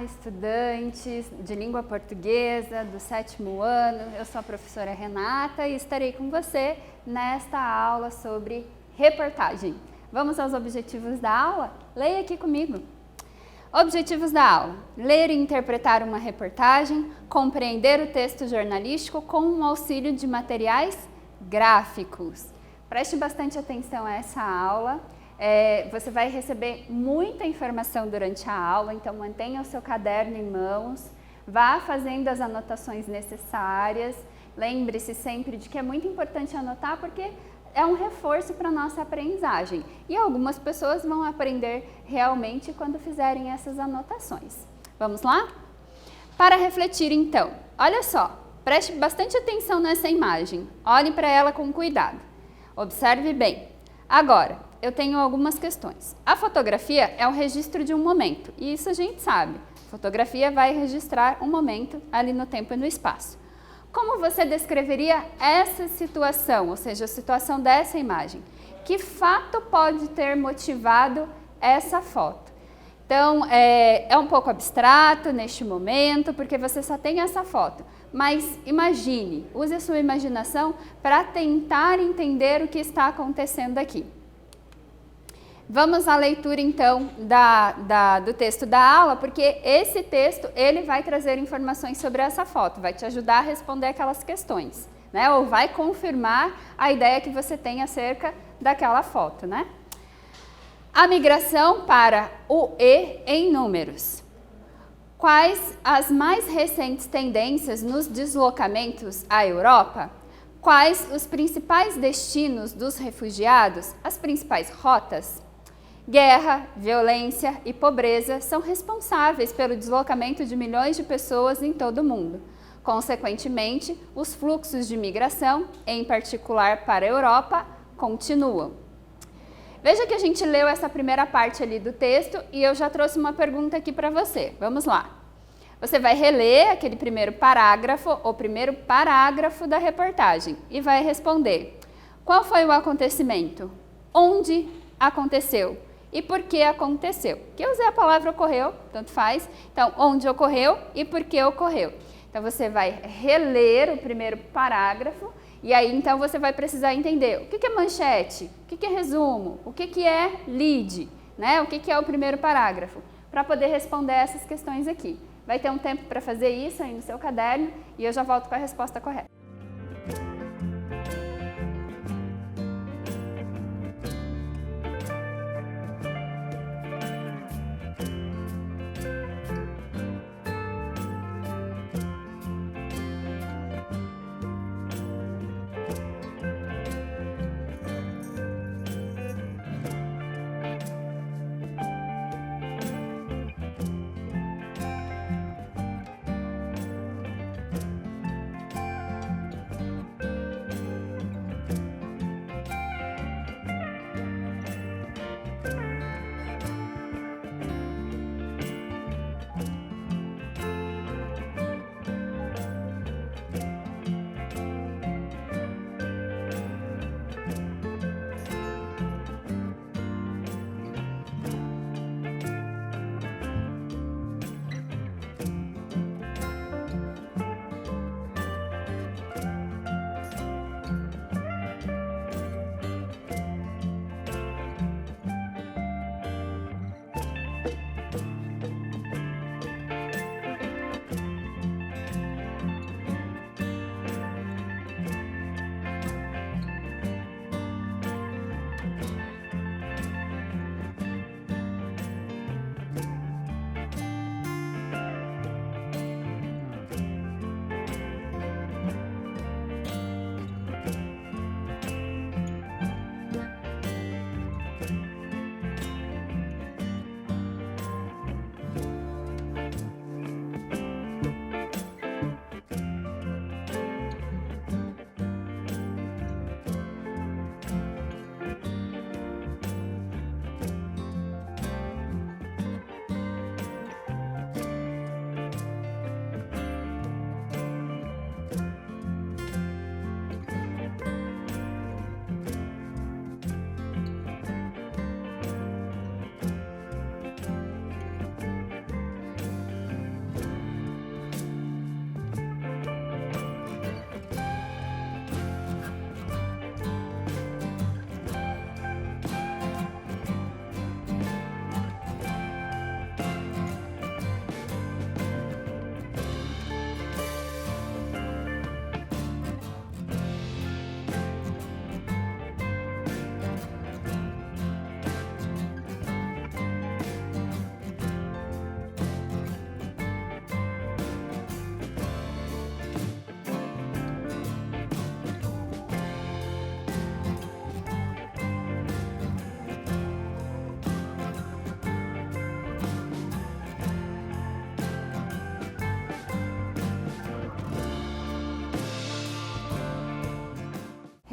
estudantes de língua portuguesa do 7º ano. Eu sou a professora Renata e estarei com você nesta aula sobre reportagem. Vamos aos objetivos da aula? Leia aqui comigo. Objetivos da aula: ler e interpretar uma reportagem, compreender o texto jornalístico com o auxílio de materiais gráficos. Preste bastante atenção a essa aula. Você vai receber muita informação durante a aula, então mantenha o seu caderno em mãos, vá fazendo as anotações necessárias. Lembre-se sempre de que é muito importante anotar porque é um reforço para a nossa aprendizagem e algumas pessoas vão aprender realmente quando fizerem essas anotações. Vamos lá? Para refletir então, olha só, preste bastante atenção nessa imagem, olhe para ela com cuidado, observe bem. Agora, eu tenho algumas questões. A fotografia é o registro de um momento, e isso a gente sabe. A fotografia vai registrar um momento ali no tempo e no espaço. Como você descreveria essa situação, ou seja, a situação dessa imagem? Que fato pode ter motivado essa foto? Então, é um pouco abstrato neste momento, porque você só tem essa foto. Mas imagine, use a sua imaginação para tentar entender o que está acontecendo aqui. Vamos à leitura então do texto da aula, porque esse texto ele vai trazer informações sobre essa foto, vai te ajudar a responder aquelas questões, né? Ou vai confirmar a ideia que você tem acerca daquela foto, né? A migração para o E em números. Quais as mais recentes tendências nos deslocamentos à Europa? Quais os principais destinos dos refugiados, as principais rotas? Guerra, violência e pobreza são responsáveis pelo deslocamento de milhões de pessoas em todo o mundo. Consequentemente, os fluxos de migração, em particular para a Europa, continuam. Veja que a gente leu essa primeira parte ali do texto e eu já trouxe uma pergunta aqui para você. Vamos lá. Você vai reler aquele primeiro parágrafo, o primeiro parágrafo da reportagem e vai responder: qual foi o acontecimento? Onde aconteceu? E por que aconteceu? Que eu usei a palavra ocorreu, tanto faz. Então, onde ocorreu e por que ocorreu. Então, você vai reler o primeiro parágrafo e aí, então, você vai precisar entender o que é manchete, o que é resumo, o que é lead, né? O que é o primeiro parágrafo, para poder responder essas questões aqui. Vai ter um tempo para fazer isso aí no seu caderno e eu já volto com a resposta correta.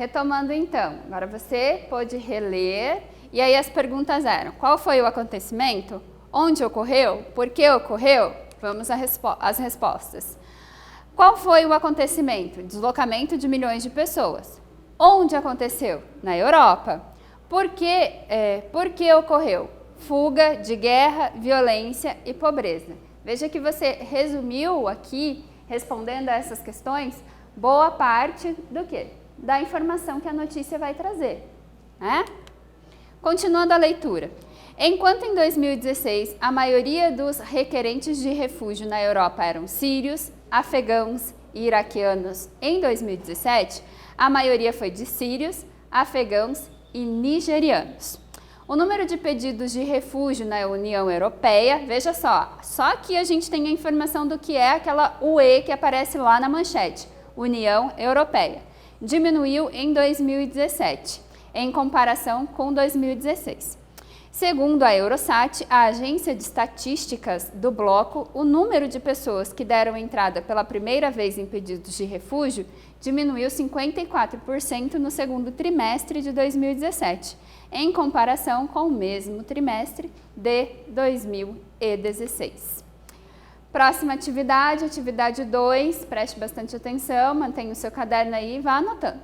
Retomando então, agora você pode reler e aí as perguntas eram: qual foi o acontecimento? Onde ocorreu? Por que ocorreu? Vamos às respostas. Qual foi o acontecimento? Deslocamento de milhões de pessoas. Onde aconteceu? Na Europa. Por que ocorreu? Fuga de guerra, violência e pobreza. Veja que você resumiu aqui, respondendo a essas questões, boa parte do quê? Da informação que a notícia vai trazer, né? Continuando a leitura. Enquanto em 2016 a maioria dos requerentes de refúgio na Europa eram sírios, afegãos e iraquianos, em 2017 a maioria foi de sírios, afegãos e nigerianos. O número de pedidos de refúgio na União Europeia, veja só aqui a gente tem a informação do que é aquela UE que aparece lá na manchete, União Europeia, diminuiu em 2017, em comparação com 2016. Segundo a Eurostat, a agência de estatísticas do bloco, o número de pessoas que deram entrada pela primeira vez em pedidos de refúgio diminuiu 54% no segundo trimestre de 2017, em comparação com o mesmo trimestre de 2016. Próxima atividade, atividade 2, preste bastante atenção, mantenha o seu caderno aí e vá anotando.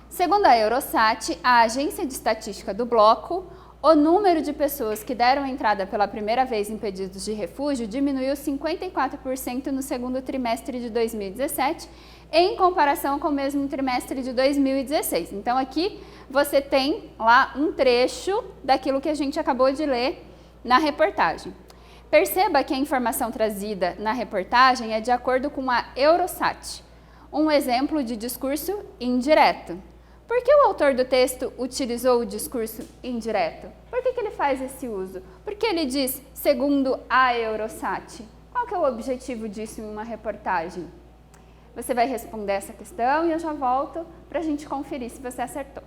Segundo a Eurostat, a agência de estatística do bloco, o número de pessoas que deram entrada pela primeira vez em pedidos de refúgio diminuiu 54% no segundo trimestre de 2017, em comparação com o mesmo trimestre de 2016. Então, aqui você tem lá um trecho daquilo que a gente acabou de ler na reportagem. Perceba que a informação trazida na reportagem é de acordo com a Eurostat, um exemplo de discurso indireto. Por que o autor do texto utilizou o discurso indireto? Por que ele faz esse uso? Por que ele diz, segundo a Eurostat? Qual que é o objetivo disso em uma reportagem? Você vai responder essa questão e eu já volto para a gente conferir se você acertou.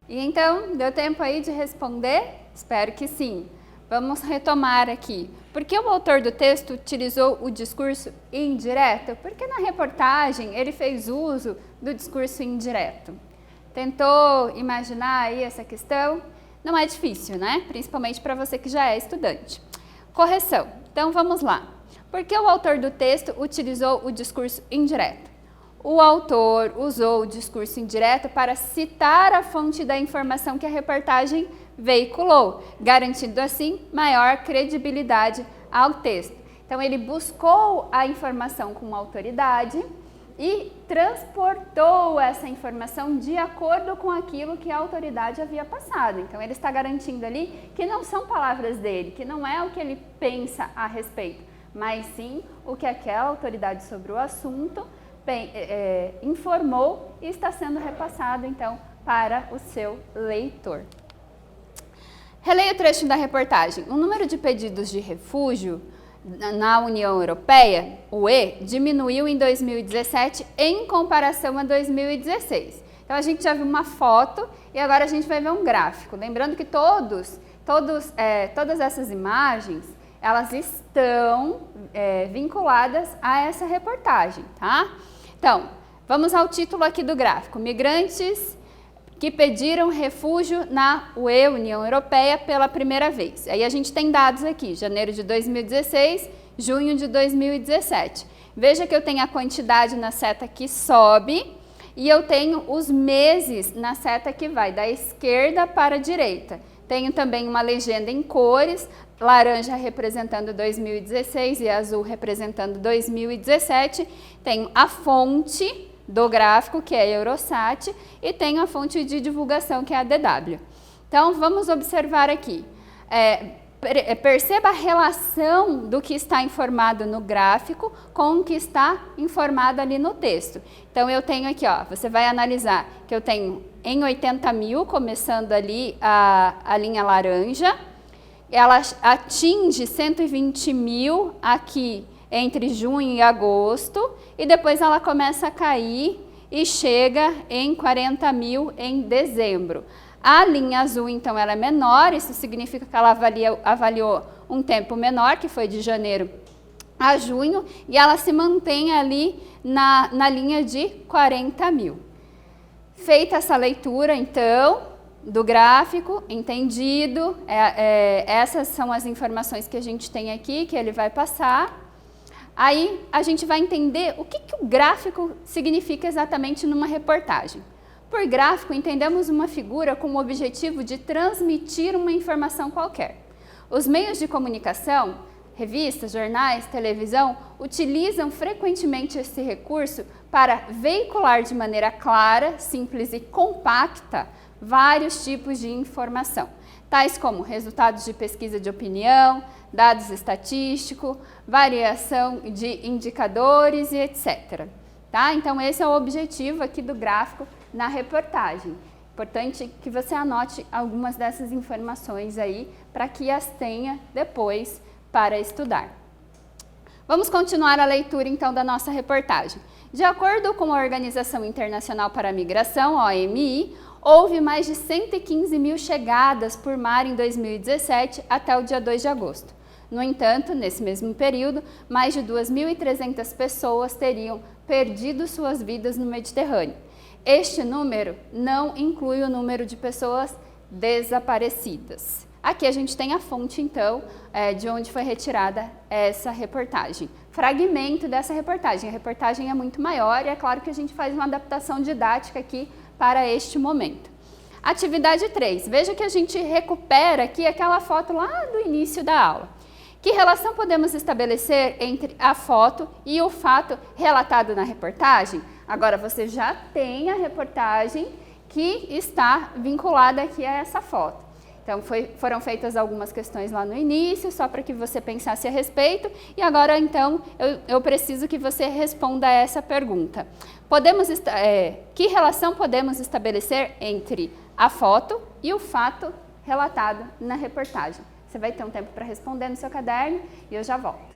E então, deu tempo aí de responder? Espero que sim. Vamos retomar aqui. Por que o autor do texto utilizou o discurso indireto? Porque na reportagem ele fez uso do discurso indireto. Tentou imaginar aí essa questão? Não é difícil, né? Principalmente para você que já é estudante. Correção. Então vamos lá. Por que o autor do texto utilizou o discurso indireto? O autor usou o discurso indireto para citar a fonte da informação que a reportagem veiculou, garantindo assim maior credibilidade ao texto. Então ele buscou a informação com autoridade e transportou essa informação de acordo com aquilo que a autoridade havia passado. Então, ele está garantindo ali que não são palavras dele, que não é o que ele pensa a respeito, mas sim o que aquela autoridade sobre o assunto informou e está sendo repassado, então, para o seu leitor. Releia o trecho da reportagem. O número de pedidos de refúgio na União Europeia, UE, diminuiu em 2017 em comparação a 2016. Então, a gente já viu uma foto e agora a gente vai ver um gráfico. Lembrando que todas essas imagens, elas estão vinculadas a essa reportagem, tá? Então, vamos ao título aqui do gráfico. Migrantes que pediram refúgio na UE, União Europeia, pela primeira vez. Aí a gente tem dados aqui, janeiro de 2016, junho de 2017. Veja que eu tenho a quantidade na seta que sobe e eu tenho os meses na seta que vai da esquerda para a direita. Tenho também uma legenda em cores, laranja representando 2016 e azul representando 2017. Tenho a fonte do gráfico, que é a Eurostat, e tenho a fonte de divulgação, que é a DW. Então, vamos observar aqui. Perceba a relação do que está informado no gráfico com o que está informado ali no texto. Então, eu tenho aqui, ó, você vai analisar que eu tenho em 80 mil, começando ali a linha laranja, ela atinge 120 mil aqui entre junho e agosto, e depois ela começa a cair e chega em 40 mil em dezembro. A linha azul, então, ela é menor, isso significa que ela avaliou um tempo menor, que foi de janeiro a junho, e ela se mantém ali na linha de 40 mil. Feita essa leitura, então, do gráfico, entendido, essas são as informações que a gente tem aqui, que ele vai passar. Aí a gente vai entender o que o gráfico significa exatamente numa reportagem. Por gráfico, entendemos uma figura com o objetivo de transmitir uma informação qualquer. Os meios de comunicação, revistas, jornais, televisão, utilizam frequentemente esse recurso para veicular de maneira clara, simples e compacta vários tipos de informação, tais como resultados de pesquisa de opinião, dados estatísticos, variação de indicadores e etc. Tá? Então, esse é o objetivo aqui do gráfico na reportagem. Importante que você anote algumas dessas informações aí para que as tenha depois para estudar. Vamos continuar a leitura então da nossa reportagem. De acordo com a Organização Internacional para a Migração, OMI, houve mais de 115 mil chegadas por mar em 2017 até o dia 2 de agosto. No entanto, nesse mesmo período, mais de 2.300 pessoas teriam perdido suas vidas no Mediterrâneo. Este número não inclui o número de pessoas desaparecidas. Aqui a gente tem a fonte, então, de onde foi retirada essa reportagem. Fragmento dessa reportagem. A reportagem é muito maior e é claro que a gente faz uma adaptação didática aqui para este momento. Atividade 3. Veja que a gente recupera aqui aquela foto lá do início da aula. Que relação podemos estabelecer entre a foto e o fato relatado na reportagem? Agora você já tem a reportagem que está vinculada aqui a essa foto. Então foram feitas algumas questões lá no início, só para que você pensasse a respeito, e agora então eu preciso que você responda a essa pergunta. Que relação podemos estabelecer entre a foto e o fato relatado na reportagem? Você vai ter um tempo para responder no seu caderno e eu já volto.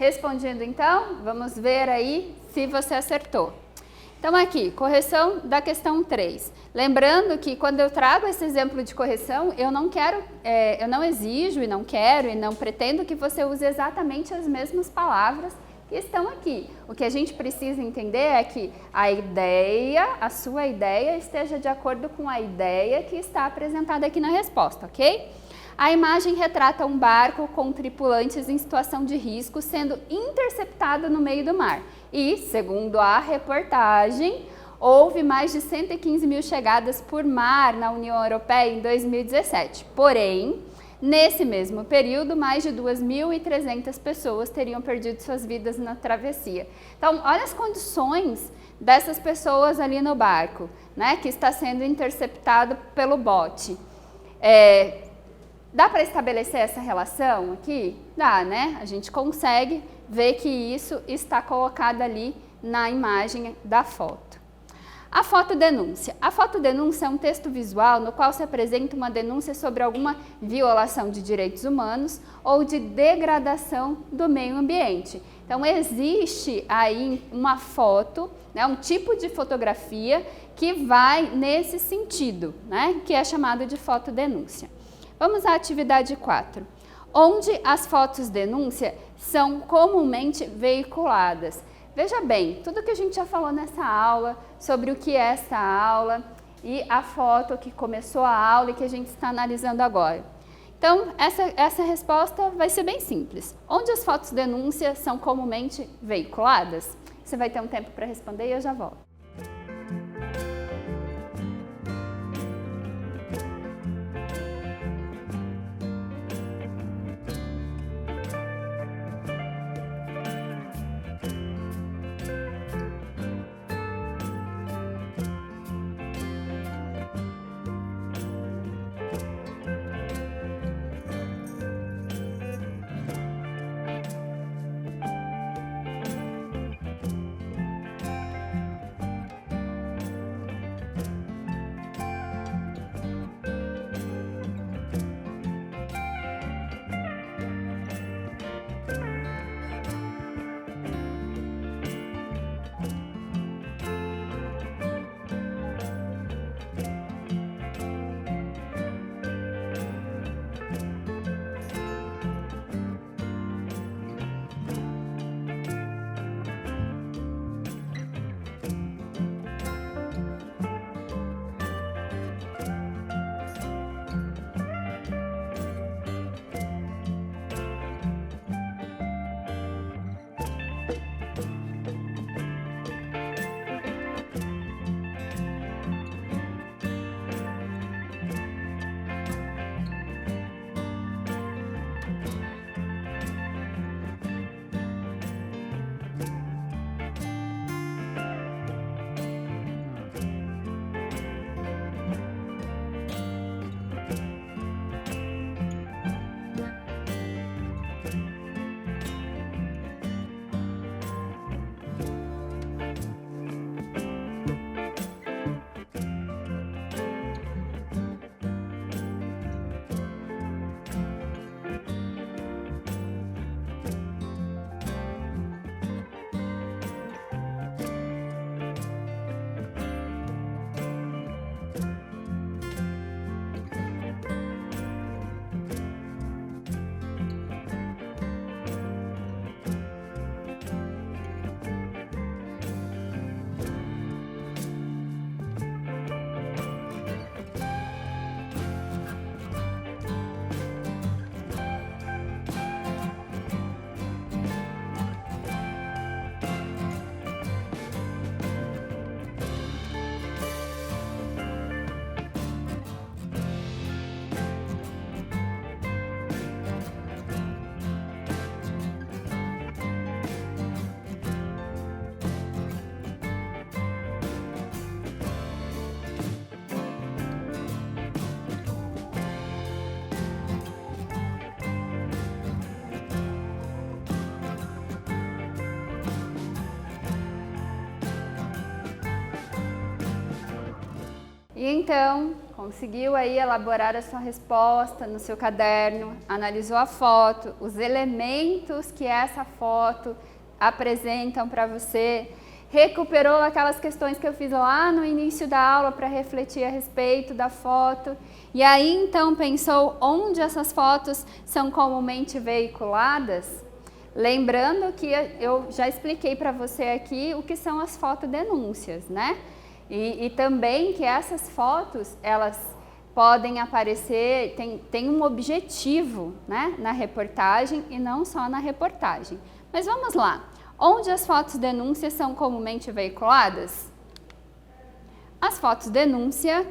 Respondido então, vamos ver aí se você acertou. Então aqui, correção da questão 3. Lembrando que quando eu trago esse exemplo de correção, eu não exijo e não quero e não pretendo que você use exatamente as mesmas palavras que estão aqui. O que a gente precisa entender é que a sua ideia esteja de acordo com a ideia que está apresentada aqui na resposta, ok? A imagem retrata um barco com tripulantes em situação de risco sendo interceptado no meio do mar. E, segundo a reportagem, houve mais de 115 mil chegadas por mar na União Europeia em 2017. Porém, nesse mesmo período, mais de 2.300 pessoas teriam perdido suas vidas na travessia. Então, olha as condições dessas pessoas ali no barco, né, que está sendo interceptado pelo bote. Dá para estabelecer essa relação aqui? Dá, né? A gente consegue ver que isso está colocado ali na imagem da foto. A fotodenúncia. A fotodenúncia é um texto visual no qual se apresenta uma denúncia sobre alguma violação de direitos humanos ou de degradação do meio ambiente. Então, existe aí uma foto, né, um tipo de fotografia que vai nesse sentido, né, que é chamado de fotodenúncia. Vamos à atividade 4, onde as fotos denúncia são comumente veiculadas. Veja bem, tudo que a gente já falou nessa aula, sobre o que é essa aula e a foto que começou a aula e que a gente está analisando agora. Então, essa resposta vai ser bem simples. Onde as fotos denúncia são comumente veiculadas? Você vai ter um tempo para responder e eu já volto. E então, conseguiu aí elaborar a sua resposta no seu caderno, analisou a foto, os elementos que essa foto apresentam para você, recuperou aquelas questões que eu fiz lá no início da aula para refletir a respeito da foto, e aí então pensou onde essas fotos são comumente veiculadas? Lembrando que eu já expliquei para você aqui o que são as fotodenúncias, né? E também que essas fotos, elas podem aparecer, tem um objetivo, né, na reportagem e não só na reportagem. Mas vamos lá, onde as fotos denúncias são comumente veiculadas? As fotos denúncias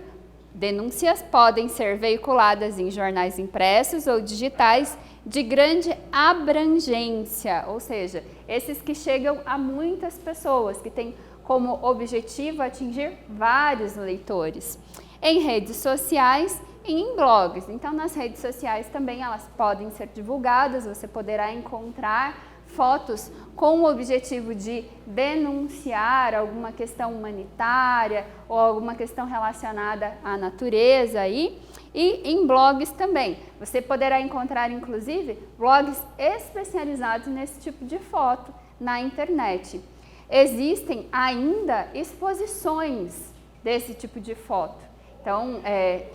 podem ser veiculadas em jornais impressos ou digitais de grande abrangência, ou seja, esses que chegam a muitas pessoas, que têm como objetivo atingir vários leitores, em redes sociais e em blogs. Então, nas redes sociais também elas podem ser divulgadas, você poderá encontrar fotos com o objetivo de denunciar alguma questão humanitária ou alguma questão relacionada à natureza aí. E em blogs também. Você poderá encontrar, inclusive, blogs especializados nesse tipo de foto na internet. Existem ainda exposições desse tipo de foto. Então,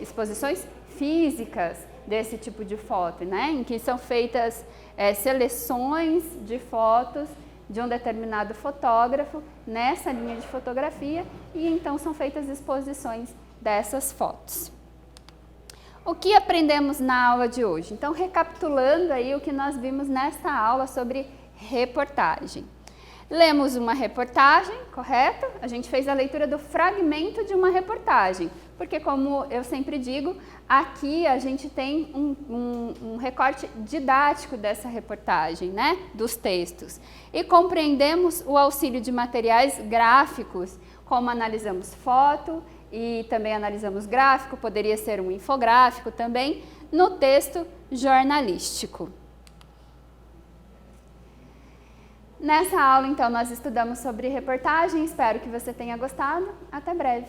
exposições físicas desse tipo de foto, né? Em que são feitas seleções de fotos de um determinado fotógrafo nessa linha de fotografia e então são feitas exposições dessas fotos. O que aprendemos na aula de hoje? Então, recapitulando aí o que nós vimos nesta aula sobre reportagem. Lemos uma reportagem, correto? A gente fez a leitura do fragmento de uma reportagem, porque como eu sempre digo, aqui a gente tem um recorte didático dessa reportagem, né? Dos textos. E compreendemos o auxílio de materiais gráficos, como analisamos foto e também analisamos gráfico, poderia ser um infográfico também, no texto jornalístico. Nessa aula, então, nós estudamos sobre reportagem, espero que você tenha gostado. Até breve!